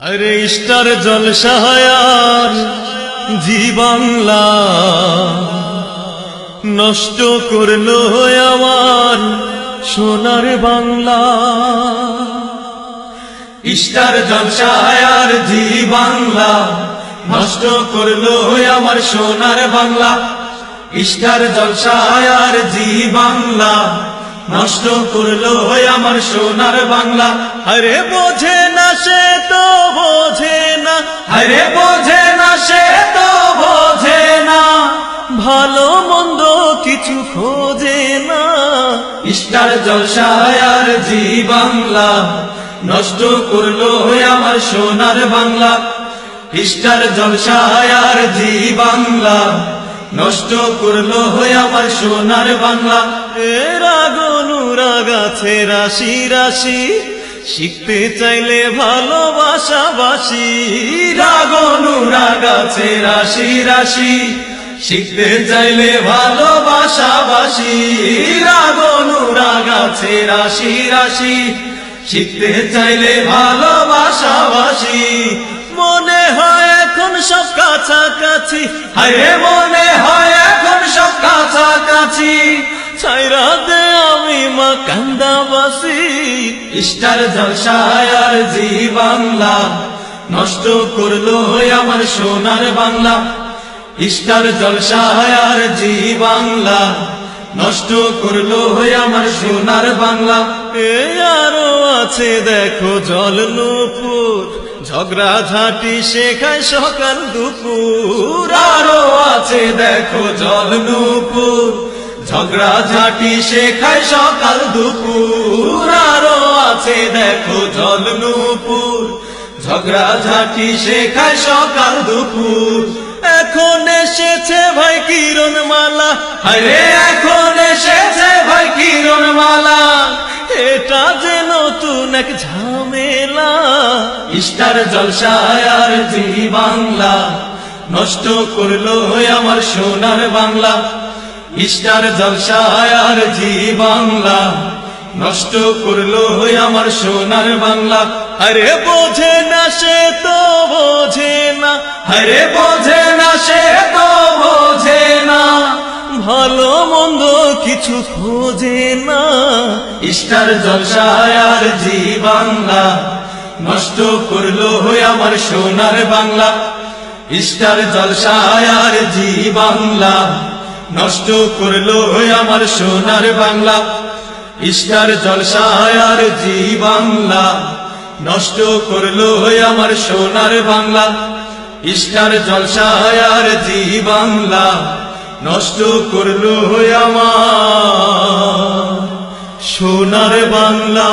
আরে স্টার জলসায়ার জি বাংলা নষ্ট করলো আমার সোনার বাংলা। স্টার জলসায়ার জি বাংলা নষ্ট করলো আমার সোনার বাংলা। স্টার জলসায়ার জি বাংলা নষ্ট করলো আমার সোনার বাংলা। আরে বোঝে না সে তো বোঝে না, আরে বোঝে না সে তো বোঝে না, ভালো মন্দ কিছু খোঁজে না। স্টার জলসায়ার জি বাংলা নষ্ট করলো আমার সোনার বাংলা। স্টার জলসায়ার জি বাংলা নষ্ট করলো আমার সোনার বাংলা। এর আগুন অনুরাগ আছে রাশি রাশি, শিখতে চাইলে ভালোবাসা বাসি। রাগ অনুরাগ আছে রাশি রাশি, শিখতে চাইলে ভালোবাসা বাসি। রাগ অনুরাগ আছে রাশি রাশি, শিখতে চাইলে ভালোবাসা বাসি। মনে হয় এখন সব কাছাকাছি, হায়রে মনে হয় এখন সব কাছাকাছি, ছাইরা দে আমি মা কান্দাবাসী। স্টার জলসায়ার জি বাংলা নষ্ট করলো আমার সোনার বাংলা। স্টার জলসায়ার জি বাংলা নষ্ট করলো আমার সোনার বাংলা। এ আরো আছে দেখো জল নূপুর, ঝগড়া ঝাঁটি শেখায় সকাল দুপুর। আরো আছে দেখো জল নূপুর, ঝগড়া ঝাঁটি শেখায় সকাল দুপুর। আরো আছে দেখো জল নূপুর, ঝগড়া ঝাঁটি শেখায় সকাল দুপুর। এখন এসেছে ভাই কিরণ মালা, আরে এখন এসেছে ভাই কিরণ মালা, এটা যে নতুন এক ঝামেলা। স্টার জলসায়ার জি বাংলা নষ্ট করলো আমার সোনার বাংলা। স্টার জলসায়ার জি বাংলা নষ্ট করলো আমার সোনার বাংলা। আরে বোঝে না সে তো বোঝে না, আরে বোঝে না সে তো বোঝে না, ভালো মন্দ কিছু খোঁজে না। স্টার জলসায়ার জি বাংলা নষ্ট করলো আমার সোনার বাংলা। স্টার জলসায়ার জি বাংলা নষ্ট করলো আমার সোনার বাংলা। স্টার জলসায়ার জি বাংলা নষ্ট করলো আমার সোনার বাংলা। স্টার জলসায়ার জি বাংলা নষ্ট করলো আমার সোনার বাংলা।